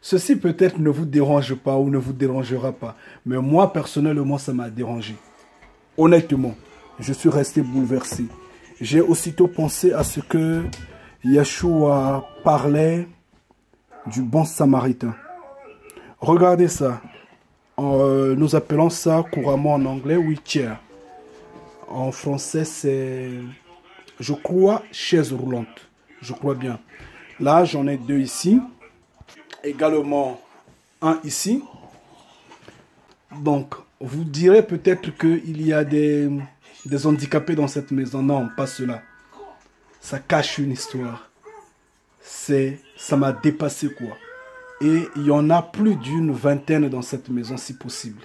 Ceci peut-être ne vous dérange pas ou ne vous dérangera pas. Mais moi, personnellement, ça m'a dérangé. Honnêtement, je suis resté bouleversé. J'ai aussitôt pensé à ce que Yeshua parlait du bon samaritain. Regardez ça. Nous appelons ça couramment en anglais wheelchair. En français, c'est, je crois, chaise roulante. Je crois bien. Là, j'en ai deux ici. Également un ici. Donc, vous direz peut-être qu'il y a des handicapés dans cette maison. Non, pas cela. Ça cache une histoire. Ça m'a dépassé quoi. Et il y en a plus d'une vingtaine dans cette maison si possible.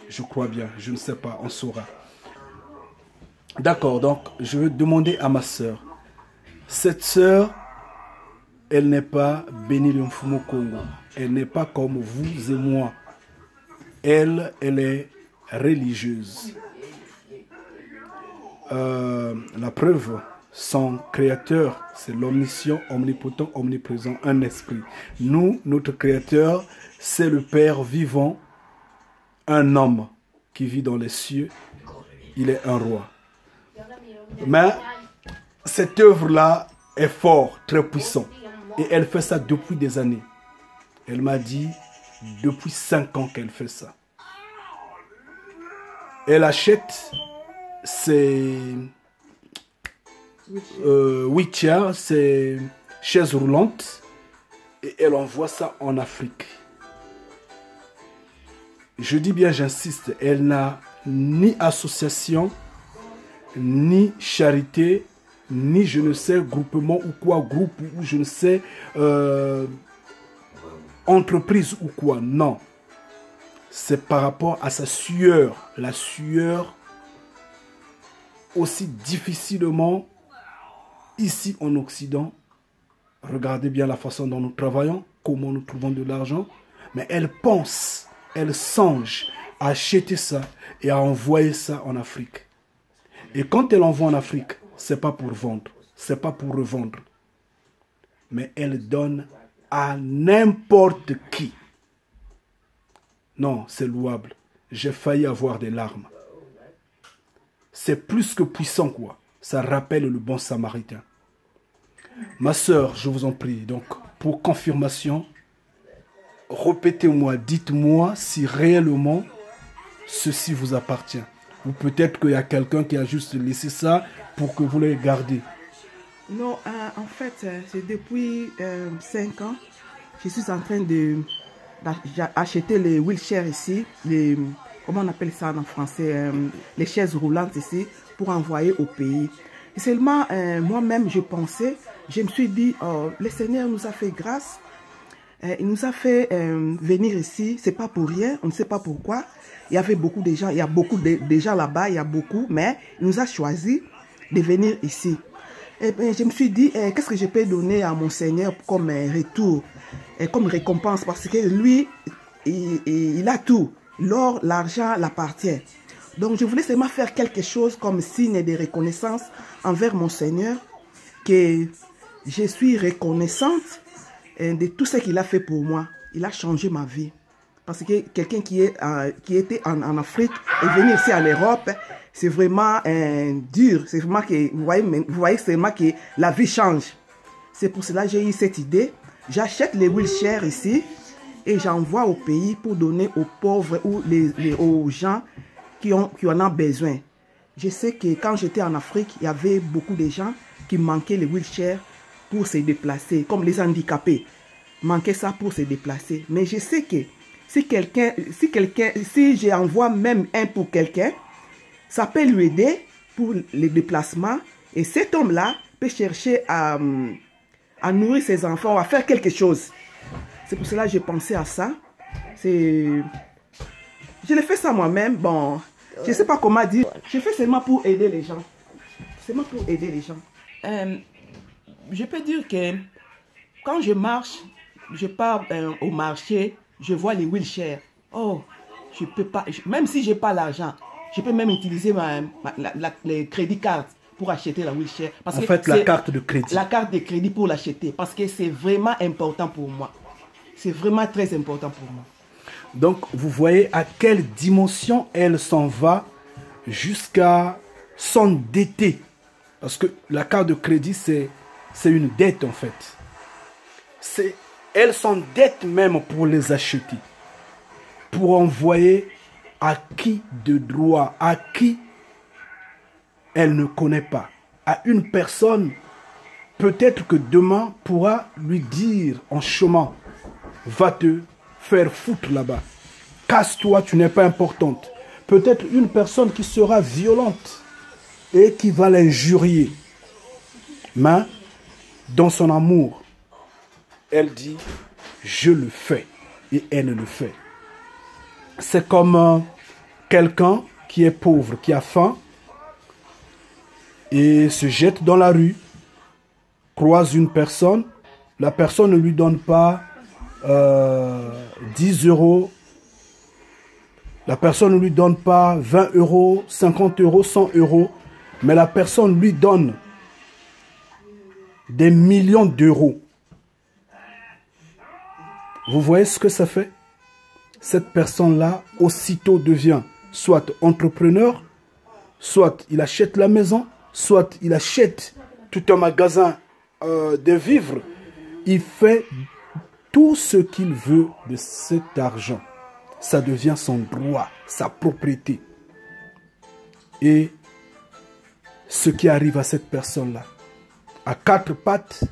Je crois bien, je ne sais pas, on saura. D'accord, donc je vais demander à ma sœur. Cette sœur, elle n'est pas Béni Mfumu Congo. Elle n'est pas comme vous et moi. Elle est religieuse. La preuve, son créateur, c'est l'omniscient, omnipotent, omniprésent, un esprit. Nous, notre créateur, c'est le Père vivant, un homme qui vit dans les cieux. Il est un roi. Mais cette œuvre-là est fort, très puissant. Et elle fait ça depuis des années. Elle m'a dit, depuis 5 ans qu'elle fait ça. Elle achète ses wheelchair, ses chaises roulantes, et elle envoie ça en Afrique. Je dis bien, j'insiste, elle n'a ni association, ni charité, ni je ne sais groupement ou quoi, groupe ou je ne sais entreprise ou quoi. Non. C'est par rapport à sa sueur. La sueur aussi difficilement ici en Occident. Regardez bien la façon dont nous travaillons, comment nous trouvons de l'argent. Mais elle pense, elle songe à acheter ça et à envoyer ça en Afrique. Et quand elle envoie en Afrique, ce n'est pas pour vendre, ce n'est pas pour revendre. Mais elle donne à n'importe qui. Non, c'est louable. J'ai failli avoir des larmes. C'est plus que puissant, quoi. Ça rappelle le bon samaritain. Ma sœur, je vous en prie, donc, pour confirmation, répétez-moi, dites-moi si réellement ceci vous appartient. Ou peut-être qu'il y a quelqu'un qui a juste laissé ça pour que vous les gardiez. Non, en fait, c'est depuis 5 ans, je suis en train d'acheter les wheelchairs ici, comment on appelle ça en français, les chaises roulantes ici, pour envoyer au pays. Et seulement, moi-même, je me suis dit, oh, le Seigneur nous a fait grâce, il nous a fait venir ici, c'est pas pour rien, on ne sait pas pourquoi. Il y avait beaucoup de gens, il y a beaucoup de gens là-bas, il y a beaucoup, mais il nous a choisi de venir ici. Et bien, je me suis dit, qu'est-ce que je peux donner à mon Seigneur comme retour, comme récompense, parce que lui, il a tout. L'or, l'argent l'appartient. Donc, je voulais seulement faire quelque chose comme signe de reconnaissance envers mon Seigneur, que je suis reconnaissante de tout ce qu'il a fait pour moi. Il a changé ma vie. Parce que quelqu'un qui était en Afrique et venir ici en Europe, c'est vraiment dur. C'est vraiment que, vous voyez seulement que la vie change. C'est pour cela que j'ai eu cette idée. J'achète les wheelchairs ici et j'envoie au pays pour donner aux pauvres ou aux gens qui en ont besoin. Je sais que quand j'étais en Afrique, il y avait beaucoup de gens qui manquaient les wheelchairs pour se déplacer, comme les handicapés. Manquaient ça pour se déplacer. Mais je sais que si j'envoie même un pour quelqu'un, ça peut lui aider pour les déplacements. Et cet homme-là peut chercher à nourrir ses enfants, à faire quelque chose. C'est pour cela que j'ai pensé à ça. Je l'ai fait ça moi-même. Bon, je ne sais pas comment dire. Je fais seulement pour aider les gens. Seulement pour aider les gens. Je peux dire que quand je marche, je pars au marché, je vois les wheelchairs. Oh, je peux pas, même si je n'ai pas l'argent, je peux même utiliser les crédits cartes pour acheter la wheelchair. La carte de crédit. La carte de crédit pour l'acheter. Parce que c'est vraiment important pour moi. C'est vraiment très important pour moi. Donc, vous voyez à quelle dimension elle s'en va jusqu'à s'endetter. Parce que la carte de crédit, c'est une dette en fait. Elle s'endette même pour les acheter. Pour envoyer à qui de droit, à qui elle ne connaît pas. À une personne, peut-être que demain pourra lui dire en chemin, va te faire foutre là-bas. Casse-toi, tu n'es pas importante. Peut-être une personne qui sera violente et qui va l'injurier. Mais dans son amour, elle dit, je le fais. Et elle le fait. C'est comme quelqu'un qui est pauvre, qui a faim, et se jette dans la rue, croise une personne, la personne ne lui donne pas 10 euros, la personne ne lui donne pas 20 euros, 50 euros, 100 euros, mais la personne lui donne des millions d'euros. Vous voyez ce que ça fait? Cette personne-là, aussitôt devient soit entrepreneur, soit il achète la maison, soit il achète tout un magasin de vivres. Il fait tout ce qu'il veut de cet argent. Ça devient son droit, sa propriété. Et ce qui arrive à cette personne-là, à quatre pattes,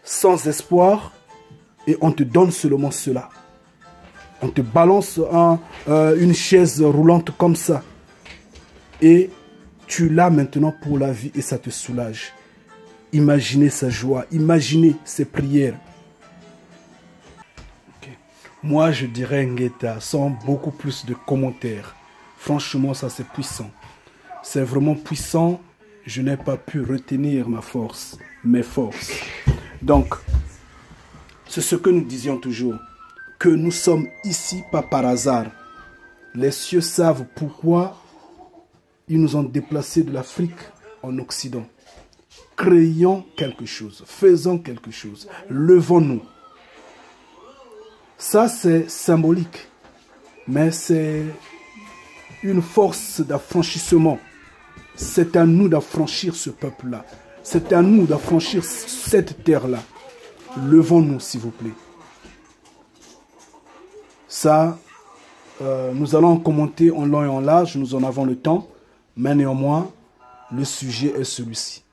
sans espoir, et on te donne seulement cela. On te balance une chaise roulante comme ça. Et tu l'as maintenant pour la vie et ça te soulage. Imaginez sa joie, imaginez ses prières. Okay. Moi, je dirais Ngueta, sans beaucoup plus de commentaires. Franchement, ça c'est puissant. C'est vraiment puissant. Je n'ai pas pu retenir mes forces. Donc, c'est ce que nous disions toujours. Que nous sommes ici pas par hasard. Les cieux savent pourquoi ils nous ont déplacés de l'Afrique en Occident. Créons quelque chose, faisons quelque chose, levons-nous. Ça c'est symbolique, mais c'est une force d'affranchissement. C'est à nous d'affranchir ce peuple-là. C'est à nous d'affranchir cette terre-là. Levons-nous s'il vous plaît. Ça, nous allons commenter en long et en large, nous en avons le temps, mais néanmoins, le sujet est celui-ci.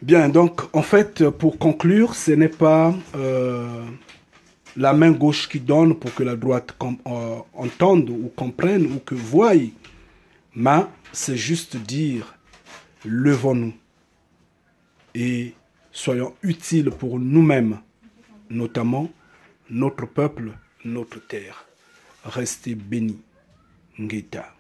Bien, donc, en fait, pour conclure, ce n'est pas la main gauche qui donne pour que la droite entende ou comprenne ou que voie, mais c'est juste dire, levons-nous et soyons utiles pour nous-mêmes, notamment notre peuple, notre terre. Restez bénis. Ngueta.